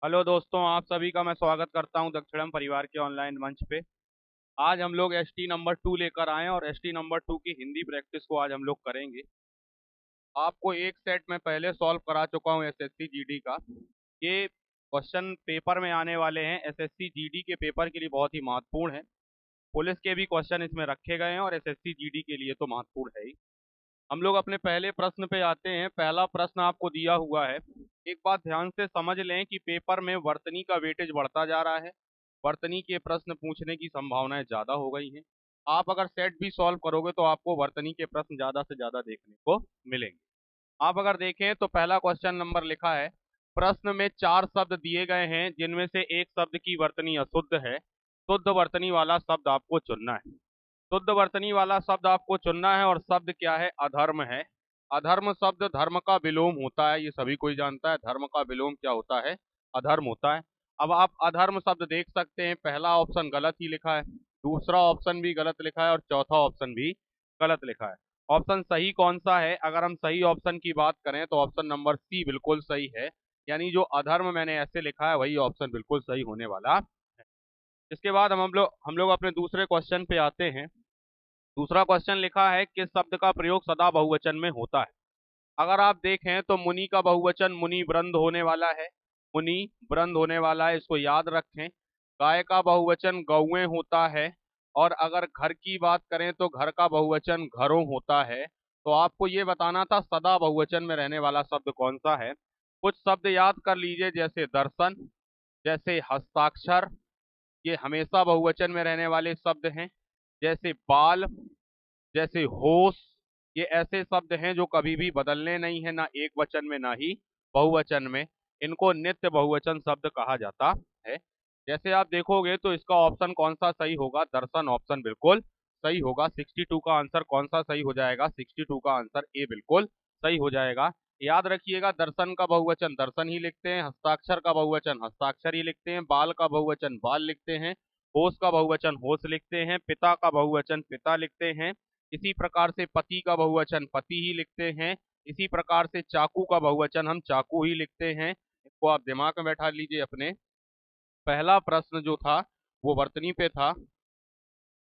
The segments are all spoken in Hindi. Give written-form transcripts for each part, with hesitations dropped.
हेलो दोस्तों, आप सभी का मैं स्वागत करता हूं दक्षिणम परिवार के ऑनलाइन मंच पे। आज हम लोग एसटी नंबर 2 लेकर आए हैं और एसटी नंबर 2 की हिंदी प्रैक्टिस को आज हम लोग करेंगे। आपको एक सेट में पहले सॉल्व करा चुका हूं एसएससी जीडी का। ये क्वेश्चन पेपर में आने वाले हैं, एसएससी जीडी के पेपर के लिए बहुत ही महत्वपूर्ण है। पुलिस के भी क्वेश्चन इसमें रखे गए हैं और एसएससी जीडी के लिए तो महत्वपूर्ण है ही। हम लोग अपने पहले प्रश्न पे आते हैं। पहला प्रश्न आपको दिया हुआ है। एक बात ध्यान से समझ लें कि पेपर में वर्तनी का वेटेज बढ़ता जा रहा है। वर्तनी के प्रश्न पूछने की संभावनाएं ज्यादा हो गई हैं। आप अगर सेट भी सॉल्व करोगे तो आपको वर्तनी के प्रश्न ज्यादा से ज्यादा देखने को मिलेंगे। आप अगर देखें तो पहला क्वेश्चन नंबर लिखा है, प्रश्न में 4 शब्द दिए गए हैं जिनमें से एक शब्द की वर्तनी अशुद्ध है। शुद्ध वर्तनी वाला शब्द आपको चुनना है। शुद्ध वर्तनी वाला शब्द आपको चुनना है और शब्द क्या है? अधर्म है। अधर्म शब्द धर्म का विलोम होता है, ये सभी कोई जानता है। धर्म का विलोम क्या होता है? अधर्म होता है। अब आप अधर्म शब्द देख सकते हैं, पहला ऑप्शन गलत ही लिखा है, दूसरा ऑप्शन भी गलत लिखा है और चौथा ऑप्शन भी गलत लिखा है। ऑप्शन सही कौन सा है? अगर हम सही ऑप्शन की बात करें तो ऑप्शन नंबर सी बिल्कुल सही है। यानी जो अधर्म मैंने ऐसे लिखा है वही ऑप्शन बिल्कुल सही होने वाला है। इसके बाद हम लोग अपने दूसरे क्वेश्चन पे आते हैं। दूसरा क्वेश्चन लिखा है, किस शब्द का प्रयोग सदा बहुवचन में होता है? अगर आप देखें तो मुनि का बहुवचन मुनि वृंद होने वाला है। मुनि वृंद होने वाला है, इसको याद रखें। गाय का बहुवचन गौएं होता है। और अगर घर की बात करें तो घर का बहुवचन घरों होता है। तो आपको ये बताना था सदा बहुवचन में रहने वाला शब्द कौन सा है। कुछ शब्द याद कर लीजिए, जैसे दर्शन, जैसे हस्ताक्षर, ये हमेशा बहुवचन में रहने वाले शब्द हैं। जैसे बाल, जैसे होश, ये ऐसे शब्द हैं जो कभी भी बदलने नहीं है, ना एक वचन में ना ही बहुवचन में। इनको नित्य बहुवचन शब्द कहा जाता है। जैसे आप देखोगे तो इसका ऑप्शन कौन सा सही होगा? दर्शन ऑप्शन बिल्कुल सही होगा। 62 का आंसर कौन सा सही हो जाएगा? 62 का आंसर ए बिल्कुल सही हो जाएगा। याद रखिएगा, दर्शन का बहुवचन दर्शन ही लिखते हैं, हस्ताक्षर का बहुवचन हस्ताक्षर ही लिखते हैं, बाल का बहुवचन बाल लिखते हैं, होश का बहुवचन होश लिखते हैं, पिता का बहुवचन पिता लिखते हैं। इसी प्रकार से पति का बहुवचन पति ही लिखते हैं। इसी प्रकार से चाकू का बहुवचन हम चाकू ही लिखते हैं। इसको आप दिमाग में बैठा लीजिए अपने। पहला प्रश्न जो था वो वर्तनी पे था।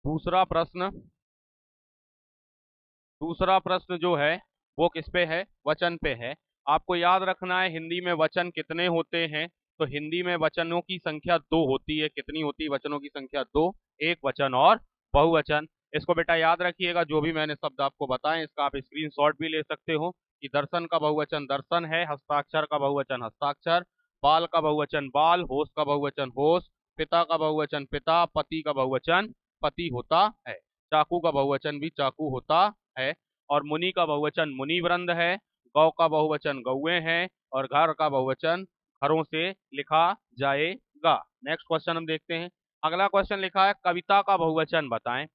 दूसरा प्रश्न दूसरा प्रश्न जो है वो किस पे है? वचन पे है। आपको याद रखना है हिंदी में वचन कितने होते हैं। तो हिंदी में वचनों की संख्या 2 होती है। कितनी होती है वचनों की संख्या? 2। एक वचन और बहुवचन। इसको बेटा याद रखिएगा, जो भी मैंने शब्द आपको बताए इसका आप स्क्रीनशॉट भी ले सकते हो कि दर्शन का बहुवचन दर्शन है, हस्ताक्षर का बहुवचन हस्ताक्षर, बाल का बहुवचन बाल, होश का बहुवचन होश, पिता का बहुवचन पिता, पति का बहुवचन पति होता है, चाकू का बहुवचन भी चाकू होता है। और मुनि का बहुवचन मुनि वृंद है, गौ का बहुवचन गौएं हैं और घर का बहुवचन घरों से लिखा जाएगा। नेक्स्ट क्वेश्चन हम देखते हैं। अगला क्वेश्चन लिखा है, कविता का बहुवचन बताएं।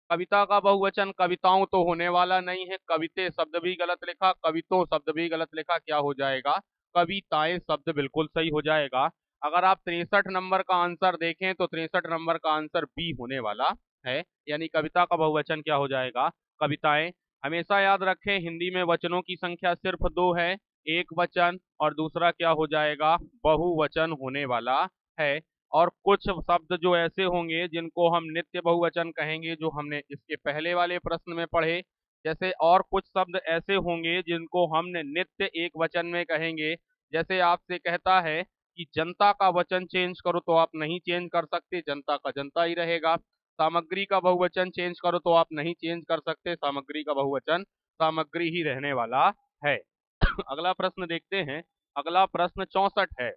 कविता का बहुवचन कविताओं तो होने वाला नहीं है, कविते शब्द भी गलत लिखा, कवितों शब्द भी गलत लिखा, क्या हो जाएगा? कविताएं शब्द बिल्कुल सही हो जाएगा। अगर आप 63 नंबर का आंसर देखें तो 63 नंबर का आंसर बी होने वाला है। यानी कविता का बहुवचन क्या हो जाएगा? कविताएं। हमेशा याद रखें हिंदी में वचनों की संख्या सिर्फ 2 है, एक वचन और दूसरा क्या हो जाएगा? बहुवचन होने वाला है। और कुछ शब्द जो ऐसे होंगे जिनको हम नित्य बहुवचन कहेंगे, जो हमने इसके पहले वाले प्रश्न में पढ़े। जैसे और कुछ शब्द ऐसे होंगे जिनको हमने नित्य एक वचन में कहेंगे। जैसे आपसे कहता है कि जनता का वचन चेंज करो तो आप नहीं चेंज कर सकते, जनता का जनता ही रहेगा। सामग्री का बहुवचन चेंज करो तो आप नहीं चेंज कर सकते, सामग्री का बहुवचन सामग्री ही रहने वाला है। अगला प्रश्न देखते हैं। अगला प्रश्न 64 है।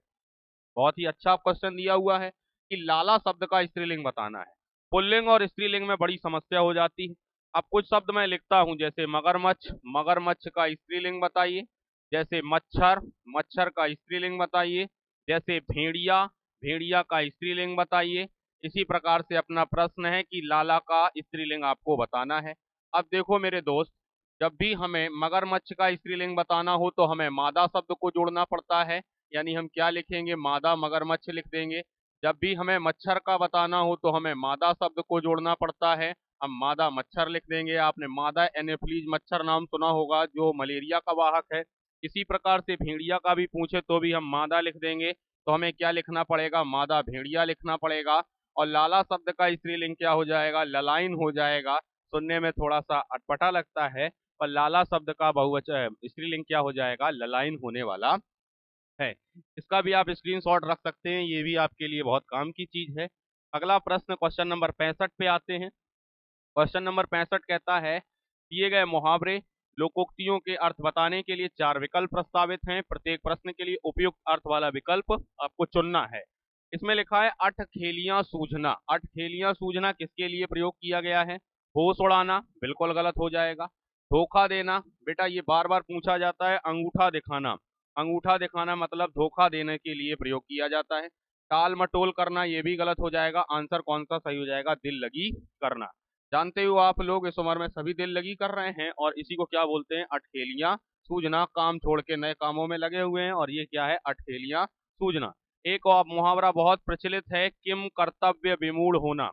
बहुत ही अच्छा क्वेश्चन दिया हुआ है कि लाला शब्द का स्त्रीलिंग बताना है। पुल्लिंग और स्त्रीलिंग में बड़ी समस्या हो जाती है। अब कुछ शब्द मैं लिखता हूं, जैसे मगरमच्छ, मगरमच्छ का स्त्रीलिंग बताइए। जैसे मच्छर, मच्छर का स्त्रीलिंग बताइए। जैसे भेड़िया, भेड़िया का स्त्रीलिंग बताइए। इसी प्रकार से अपना प्रश्न है कि लाला का स्त्रीलिंग आपको बताना है। अब देखो मेरे दोस्त, जब भी हमें मगरमच्छ का स्त्रीलिंग बताना हो तो हमें मादा शब्द को जोड़ना पड़ता है। यानी हम क्या लिखेंगे? मादा मगरमच्छ लिख देंगे। जब भी हमें मच्छर का बताना हो तो हमें मादा शब्द को जोड़ना पड़ता है, हम मादा मच्छर लिख देंगे। आपने मादा एनोफिलीज मच्छर नाम सुना होगा जो मलेरिया का वाहक है। इसी प्रकार से भेड़िया का भी पूछे तो भी हम मादा लिख देंगे। तो हमें क्या लिखना पड़ेगा, मादा भेड़िया लिखना पड़ेगा। और लाला शब्द का स्त्रीलिंग क्या हो जाएगा, ललाइन हो जाएगा। सुनने में थोड़ा सा अटपटा लगता है, पर लाला शब्द का बहुवचन स्त्रीलिंग क्या हो जाएगा, ललाइन होने वाला है। इसका भी आप स्क्रीनशॉट रख सकते हैं, ये भी आपके लिए बहुत काम की चीज है। अगला प्रश्न क्वेश्चन नंबर 65 पे आते हैं। क्वेश्चन नंबर 65 कहता है, दिए गए मुहावरे लोकोक्तियों के अर्थ बताने के लिए 4 विकल्प प्रस्तावित हैं। प्रत्येक प्रश्न के लिए उपयुक्त अर्थ वाला विकल्प आपको चुनना है। इसमें लिखा है अठखेलियां सूझना। अठखेलियां सूझना किसके लिए प्रयोग किया गया है, होश उड़ाना, बिल्कुल गलत हो जाएगा। धोखा देना, बेटा ये बार बार पूछा जाता है। अंगूठा दिखाना, अंगूठा दिखाना मतलब धोखा देने के लिए प्रयोग किया जाता है। टाल मटोल करना, ये भी गलत हो जाएगा। आंसर कौन सा सही हो जाएगा, दिल लगी करना। जानते हो आप लोग इस उम्र में सभी दिल लगी कर रहे हैं, और इसी को क्या बोलते हैं, अठखेलियां सूझना। काम छोड़ के नए कामों में लगे हुए हैं, और ये क्या है, अठखेलियां सूझना। एक और मुहावरा बहुत प्रचलित है, किम कर्तव्य विमूढ़ होना।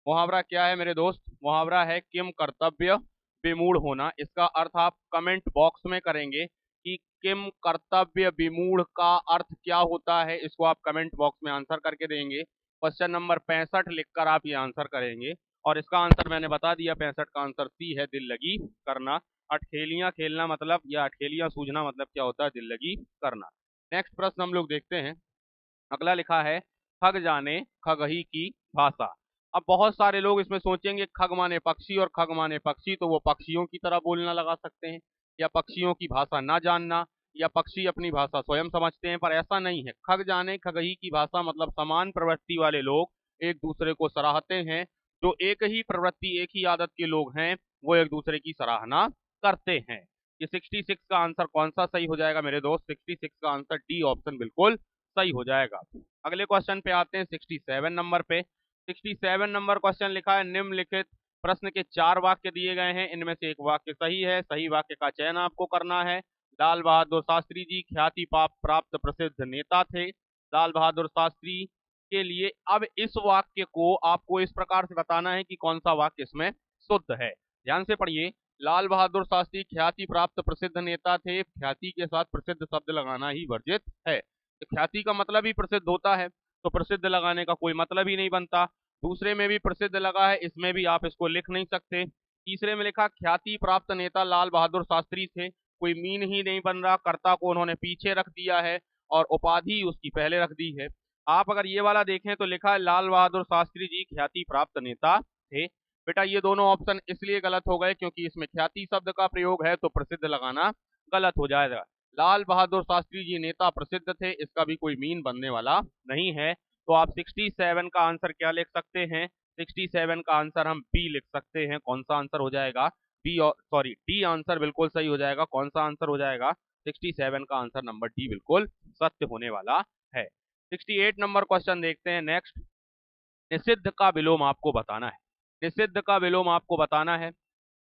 मुहावरा क्या है मेरे दोस्त, मुहावरा है किम कर्तव्य विमूढ़ होना। इसका अर्थ आप कमेंट बॉक्स में करेंगे कि किम कर्तव्य विमूढ़ का अर्थ क्या होता है। इसको आप कमेंट बॉक्स में आंसर करके देंगे। क्वेश्चन नंबर 65 लिखकर आप ये आंसर करेंगे, और इसका आंसर मैंने बता दिया, 65 का आंसर सी है, दिल लगी करना। अठखेलियां खेलना मतलब, या अठखेलियां सूझना मतलब क्या होता है, दिल लगी करना। नेक्स्ट प्रश्न हम लोग देखते हैं। अगला लिखा है, खग जाने खगही की भाषा। अब बहुत सारे लोग इसमें सोचेंगे खग माने पक्षी और खग माने पक्षी, तो वो पक्षियों की तरह बोलना लगा सकते हैं, या पक्षियों की भाषा ना जानना, या पक्षी अपनी भाषा स्वयं समझते हैं, पर ऐसा नहीं है। खग जाने खगही की भाषा मतलब समान प्रवृत्ति वाले लोग एक दूसरे को सराहते हैं। जो एक ही प्रवृत्ति एक ही आदत के लोग हैं, वो एक दूसरे की सराहना करते हैं। ये 66 का आंसर कौन सा सही हो जाएगा मेरे दोस्त, 66 का आंसर डी ऑप्शन बिल्कुल सही हो जाएगा। अगले क्वेश्चन पे आते हैं 67 नंबर पे। 67 नंबर क्वेश्चन लिखा है, निम्नलिखित प्रश्न के 4 वाक्य दिए गए हैं, इनमें से एक वाक्य सही है। सही वाक्य का चयन आपको करना है। लाल बहादुर शास्त्री जी ख्याति प्राप्त प्रसिद्ध नेता थे। लाल बहादुर शास्त्री के लिए अब इस वाक्य को आपको इस प्रकार से बताना है कि कौन सा वाक्य इसमें शुद्ध है। ध्यान से पढ़िए, लाल बहादुर शास्त्री ख्याति प्राप्त प्रसिद्ध नेता थे। ख्याति के साथ प्रसिद्ध शब्द लगाना ही वर्जित है। तो ख्याति का मतलब ही प्रसिद्ध होता है, तो प्रसिद्ध लगाने का कोई मतलब ही नहीं बनता। दूसरे में भी प्रसिद्ध लगा है, इसमें भी आप इसको लिख नहीं सकते। तीसरे में लिखा ख्याति प्राप्त नेता लाल बहादुर शास्त्री थे, कोई मीन ही नहीं बन रहा। कर्ता को उन्होंने पीछे रख दिया है और उपाधि उसकी पहले रख दी है। आप अगर ये वाला देखें तो लिखा है लाल बहादुर शास्त्री जी ख्याति प्राप्त नेता थे। बेटा ये दोनों ऑप्शन इसलिए गलत हो गए क्योंकि इसमें ख्याति शब्द का प्रयोग है, तो प्रसिद्ध लगाना गलत हो जाएगा। लाल बहादुर शास्त्री जी नेता प्रसिद्ध थे, इसका भी कोई मीन बनने वाला नहीं है। तो आप 67 का आंसर क्या लिख सकते हैं, 67 का आंसर हम बी लिख सकते हैं। कौन सा आंसर हो जाएगा, बी, सॉरी डी आंसर बिल्कुल सही हो जाएगा। कौन सा आंसर हो जाएगा, 67 का आंसर नंबर डी बिल्कुल सत्य होने वाला है। 68 नंबर क्वेश्चन देखते हैं नेक्स्ट। निषिद्ध का विलोम आपको बताना है। निषिद्ध का विलोम आपको बताना है।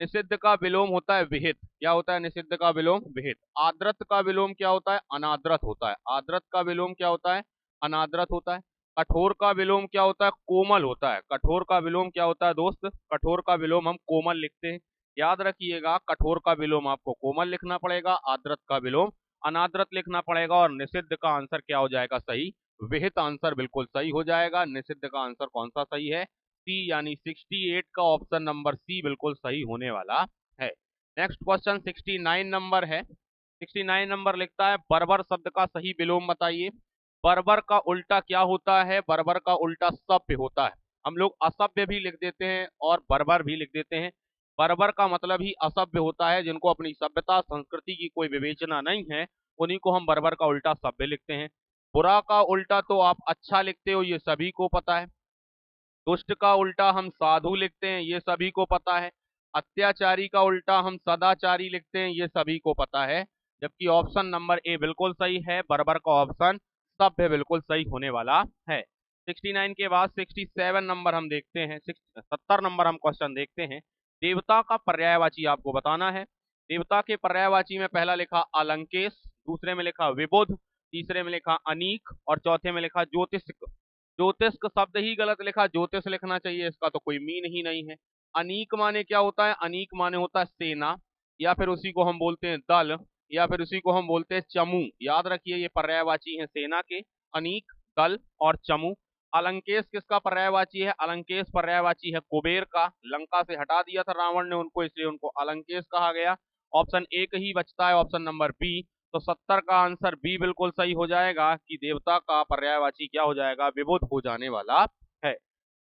निषिद्ध का विलोम होता है विहित। क्या होता है निषिद्ध का विलोम, विहित। आद्रत का विलोम क्या होता है, अनाद्रत होता है। आद्रत का विलोम क्या होता है, अनाद्रत होता है। कठोर का विलोम क्या होता है, कोमल होता है। कठोर का विलोम क्या होता है दोस्त, कठोर का विलोम हम कोमल लिखते हैं। याद रखिएगा, कठोर का विलोम आपको कोमल लिखना पड़ेगा, आद्रत का विलोम अनाद्रत लिखना पड़ेगा। और निषिद्ध का आंसर क्या हो जाएगा सही, विहित आंसर बिल्कुल सही हो जाएगा। निषिद्ध का आंसर कौन सा सही है, सी, यानी 68 का ऑप्शन नंबर सी बिल्कुल सही होने वाला है। नेक्स्ट क्वेश्चन 69 नंबर है। 69 नंबर लिखता है, बर्बर शब्द का सही विलोम बताइए। बर्बर का उल्टा क्या होता है, बर्बर का उल्टा सभ्य होता है। हम लोग असभ्य भी लिख देते हैं और बर्बर भी लिख देते हैं। बर्बर का मतलब ही असभ्य होता है, जिनको अपनी सभ्यता संस्कृति की कोई विवेचना नहीं है, उन्हीं को हम बर्बर का उल्टा सभ्य लिखते हैं। बुरा का उल्टा तो आप अच्छा लिखते हो, ये सभी को पता है। दुष्ट का उल्टा हम साधु लिखते हैं, ये सभी को पता है। अत्याचारी का उल्टा हम सदाचारी लिखते हैं, ये सभी को पता है। जबकि ऑप्शन नंबर ए बिल्कुल सही है, बर्बर का ऑप्शन सभ्य बिल्कुल सही होने वाला है। 69 के बाद 67 नंबर हम देखते हैं, 70 नंबर हम क्वेश्चन देखते हैं। देवता का पर्यायवाची आपको बताना है। देवता के पर्यायवाची में पहला लिखा अलंकेश, दूसरे में लिखा विबुध, तीसरे में लिखा अनीक, और चौथे में लिखा ज्योतिषक। ज्योतिष का शब्द ही गलत लिखा, ज्योतिष लिखना चाहिए, इसका तो कोई मीन ही नहीं है। अनीक माने क्या होता है, अनीक माने होता है सेना, या फिर उसी को हम बोलते हैं दल, या फिर उसी को हम बोलते हैं चमू। याद रखिए ये पर्यायवाची है सेना के, अनीक। दल और चमू। अलंकेश किसका पर्यायवाची है? अलंकेश पर्यायवाची है कुबेर का। लंका से हटा दिया था रावण ने उनको, इसलिए उनको अलंकेश कहा गया। ऑप्शन एक ही बचता है, ऑप्शन नंबर बी। तो 70 का आंसर बी बिल्कुल सही हो जाएगा कि देवता का पर्यायवाची क्या हो जाएगा? विबुध हो जाने वाला है।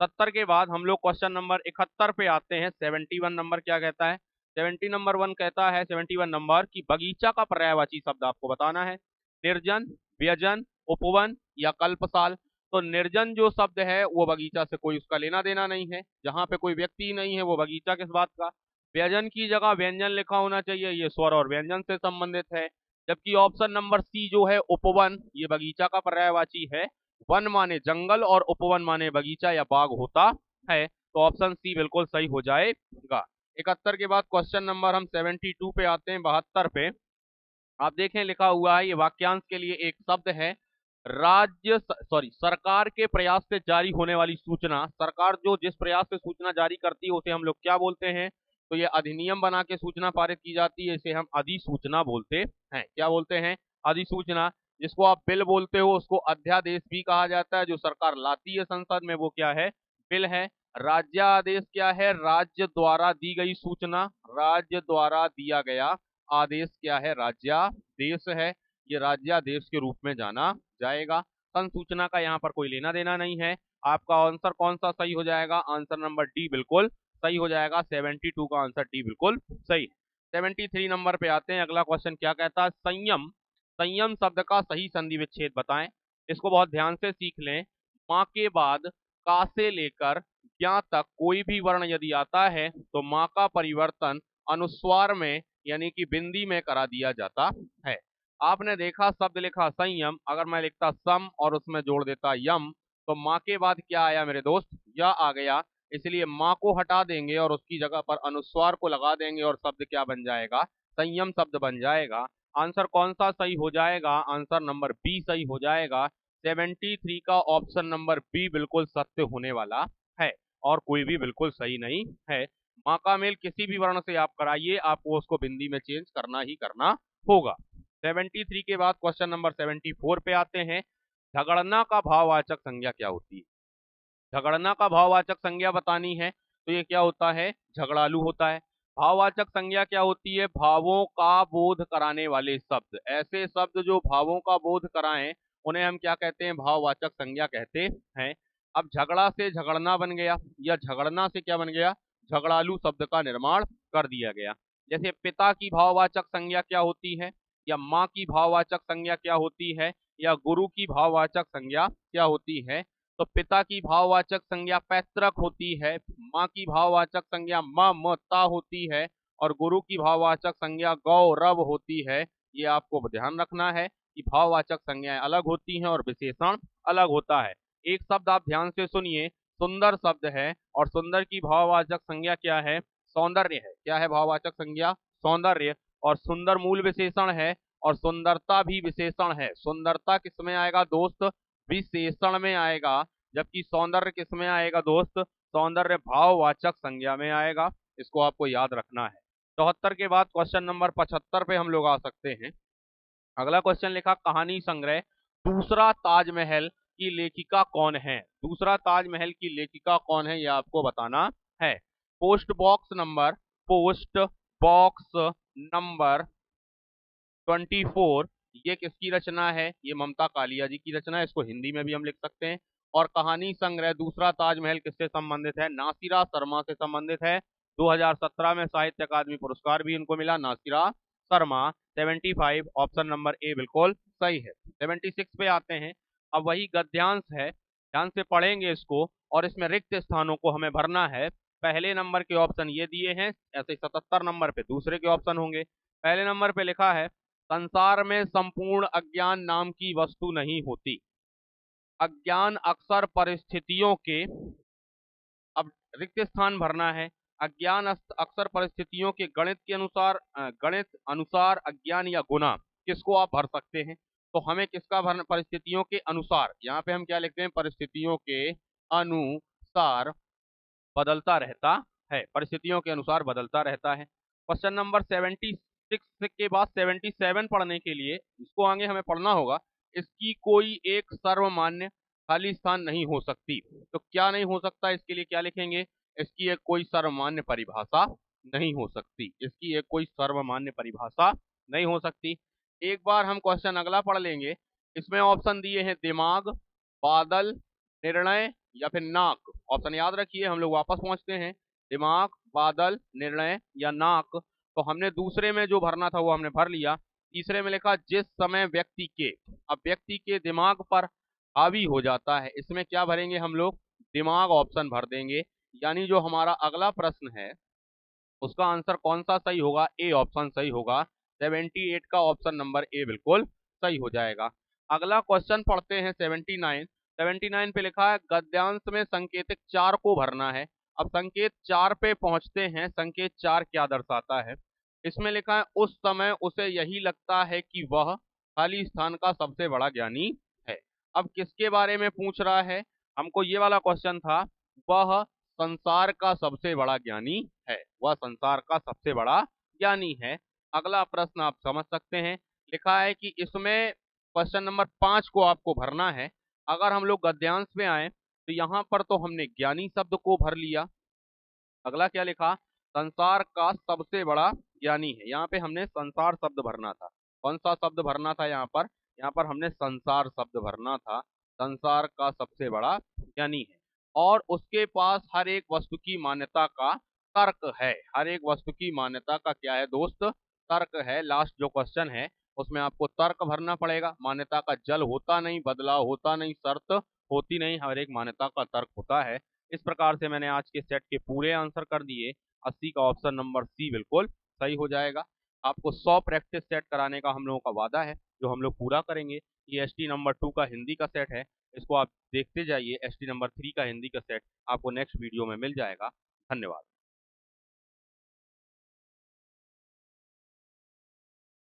70 के बाद हम लोग क्वेश्चन नंबर 71 पे आते हैं। 71 नंबर क्या कहता है? 70 नंबर 1 कहता है, 71 नंबर की बगीचा का पर्यायवाची शब्द आपको बताना है। निर्जन, व्यजन, उपवन या कल्पसाल। तो निर्जन जो शब्द है वो बगीचा से कोई उसका लेना देना नहीं है, जहां पे कोई व्यक्ति नहीं है वो बगीचा किस बात का? व्यजन की जगह व्यंजन लिखा होना चाहिए, ये स्वर और व्यंजन से संबंधित है। जबकि ऑप्शन नंबर सी जो है उपवन, ये बगीचा का पर्यायवाची है। वन माने जंगल और उपवन माने बगीचा या बाग होता है। तो ऑप्शन सी बिल्कुल सही हो जाएगा। 71 के बाद क्वेश्चन नंबर हम 72 पे आते हैं, 72 पे। आप देखें लिखा हुआ है, ये वाक्यांश के लिए एक शब्द है। सरकार के प्रयास से जारी होने वाली सूचना। सरकार जो जिस प्रयास से सूचना जारी करती है उसे हम लोग क्या बोलते हैं? तो ये अधिनियम बना के सूचना पारित की जाती है, इसे हम अधिसूचना बोलते हैं। क्या बोलते हैं? अधिसूचना। जिसको आप बिल बोलते हो उसको अध्यादेश भी कहा जाता है। जो सरकार लाती है संसद में वो क्या है? बिल है। राज्यादेश क्या है? राज्य द्वारा दी गई सूचना। राज्य द्वारा दिया गया आदेश क्या है? राज्यादेश है। ये राज्यादेश के रूप में जाना जाएगा। संसूचना का यहाँ पर कोई लेना देना नहीं है। आपका आंसर कौन सा सही हो जाएगा? आंसर नंबर डी बिल्कुल सही हो जाएगा। 72 का आंसर डी बिल्कुल सही। 73 नंबर पे आते हैं। अगला क्वेश्चन क्या कहता है? संयम। संयम शब्द का सही संधि विच्छेद बताएं। इसको बहुत ध्यान से सीख लें। माँ के बाद का से लेकर ज्ञा तक कोई भी वर्ण यदि आता है तो माँ का परिवर्तन अनुस्वार में यानी कि बिंदी में करा दिया जाता है। आपने देखा शब्द लिखा संयम, अगर मैं लिखता सम और उसमें जोड़ देता यम तो माँ के बाद क्या आया मेरे दोस्त? या आ गया। इसलिए माँ को हटा देंगे और उसकी जगह पर अनुस्वार को लगा देंगे और शब्द क्या बन जाएगा? संयम शब्द बन जाएगा। आंसर कौन सा सही हो जाएगा? आंसर नंबर बी सही हो जाएगा। 73 का ऑप्शन नंबर बी बिल्कुल सत्य होने वाला है और कोई भी बिल्कुल सही नहीं है। माँ का मेल किसी भी वर्ण से आप कराइए, आपको उसको बिंदी में चेंज करना ही करना होगा। 73 के बाद क्वेश्चन नंबर 74 पे आते हैं। झगड़ना का भाववाचक संज्ञा क्या होती है? झगड़ना का भाववाचक संज्ञा बतानी है तो ये क्या होता है? झगड़ालू होता है। भाववाचक संज्ञा क्या होती है? भावों का बोध कराने वाले शब्द। ऐसे शब्द जो भावों का बोध कराएं उन्हें हम क्या कहते हैं? भाववाचक संज्ञा कहते हैं। अब झगड़ा से झगड़ना बन गया या झगड़ना से क्या बन गया? झगड़ालू शब्द का निर्माण कर दिया गया। जैसे पिता की भाववाचक संज्ञा क्या होती है, या माँ की भाववाचक संज्ञा क्या होती है, या गुरु की भाववाचक संज्ञा क्या होती है? तो पिता की भाववाचक संज्ञा पैतृक होती है, माँ की भाववाचक संज्ञा ममता होती है और गुरु की भाववाचक संज्ञा गौरव होती है। ये आपको ध्यान रखना है कि भाववाचक संज्ञाएं अलग होती हैं और विशेषण अलग होता है। एक शब्द आप ध्यान से सुनिए, सुंदर शब्द है और सुंदर की भाववाचक संज्ञा क्या है? सौंदर्य है। क्या है भाववाचक संज्ञा? सौंदर्य। और सुंदर मूल विशेषण है और सुंदरता भी विशेषण है। सुंदरता किस में आएगा दोस्त? विशेषण में आएगा। जबकि सौंदर्य किस में आएगा दोस्त? सौंदर्य भाववाचक संज्ञा में आएगा। इसको आपको याद रखना है। 74 के बाद क्वेश्चन नंबर 75 पे हम लोग आ सकते हैं। अगला क्वेश्चन लिखा कहानी संग्रह दूसरा ताजमहल की लेखिका कौन है? दूसरा ताजमहल की लेखिका कौन है यह आपको बताना है। पोस्ट बॉक्स नंबर 24 ये किसकी रचना है? ये ममता कालिया जी की रचना है। इसको हिंदी में भी हम लिख सकते हैं। और कहानी संग्रह दूसरा ताजमहल किससे संबंधित है? नासिरा शर्मा से संबंधित है। 2017 में साहित्य अकादमी पुरस्कार भी इनको मिला, Nasira Sharma. 75 option number A बिल्कुल सही है। 76 पे आते हैं। अब वही गद्यांश है, ध्यान से पढ़ेंगे इसको और इसमें रिक्त स्थानों को हमें भरना है। पहले नंबर के ऑप्शन ये दिए हैं, ऐसे 77 नंबर पे दूसरे के ऑप्शन होंगे। पहले नंबर पे लिखा है संसार में संपूर्ण अज्ञान नाम की वस्तु नहीं होती। अज्ञान अक्सर परिस्थितियों के, अब रिक्त स्थान भरना है। अज्ञान अक्सर परिस्थितियों के गणित के अनुसार, गणित अनुसार अज्ञान या गुना किसको आप भर सकते हैं? तो हमें किसका भरना? परिस्थितियों के अनुसार। यहाँ पे हम क्या लिखते हैं? परिस्थितियों के अनुसार बदलता रहता है। परिस्थितियों के अनुसार बदलता रहता है। क्वेश्चन नंबर 76 के बाद 77 पढ़ने के लिए इसको आगे हमें पढ़ना होगा। इसकी कोई एक सर्वमान्य खाली स्थान नहीं हो सकती। तो क्या नहीं हो सकता, इसके लिए क्या लिखेंगे, इसकी एक कोई सर्वमान्य परिभाषा नहीं हो सकती, इसकी एक कोई सर्वमान्य परिभाषा नहीं हो सकती। एक बार हम क्वेश्चन अगला पढ़ लेंगे। इसमें ऑप्शन दिए हैं दिमाग, बादल, निर्णय या फिर नाक। ऑप्शन याद रखिए, हम लोग वापस पहुंचते हैं। दिमाग, बादल, निर्णय या नाक। तो हमने दूसरे में जो भरना था वो हमने भर लिया। तीसरे में लिखा जिस समय व्यक्ति के, अब व्यक्ति के दिमाग पर हावी हो जाता है, इसमें क्या भरेंगे हम लोग, दिमाग ऑप्शन भर देंगे। यानी जो हमारा अगला प्रश्न है उसका आंसर कौन सा सही होगा, ए ऑप्शन सही होगा। 78 का ऑप्शन नंबर ए बिल्कुल सही हो जाएगा। अगला क्वेश्चन पढ़ते हैं 79। 79 पे लिखा है गद्यांश में संकेतक 4 को भरना है। अब संकेत 4 पे पहुंचते हैं। संकेत 4 क्या दर्शाता है, इसमें लिखा है उस समय उसे यही लगता है कि वह खाली स्थान का सबसे बड़ा ज्ञानी है। अब किसके बारे में पूछ रहा है, हमको ये वाला क्वेश्चन था, वह संसार का सबसे बड़ा ज्ञानी है, वह संसार का सबसे बड़ा ज्ञानी है। अगला प्रश्न आप समझ सकते हैं, लिखा है कि इसमें क्वेश्चन नंबर 5 को आपको भरना है। अगर हम लोग गद्यांश में आए तो यहाँ पर तो हमने ज्ञानी शब्द को भर लिया। अगला क्या लिखा, संसार का सबसे बड़ा ज्ञानी है, यहाँ पे हमने संसार शब्द भरना था। कौन सा शब्द भरना था यहाँ पर, यहाँ पर हमने संसार शब्द भरना था। संसार का सबसे बड़ा ज्ञानी है और उसके पास हर एक वस्तु की मान्यता का तर्क है। हर एक वस्तु की मान्यता का क्या है दोस्त, तर्क है। लास्ट जो क्वेश्चन है उसमें आपको तर्क भरना पड़ेगा। मान्यता का जल होता नहीं, बदलाव होता नहीं, शर्त होती नहीं, हर एक मान्यता का तर्क होता है। इस प्रकार से मैंने आज के सेट के पूरे आंसर कर दिए। 80 का ऑप्शन नंबर सी बिल्कुल सही हो जाएगा। आपको 100 प्रैक्टिस सेट कराने का हम लोगों का वादा है, जो हम लोग पूरा करेंगे। ये एसटी नंबर 2 का हिंदी का सेट है, इसको आप देखते जाइए। एसटी नंबर 3 का हिंदी का सेट आपको नेक्स्ट वीडियो में मिल जाएगा। धन्यवाद।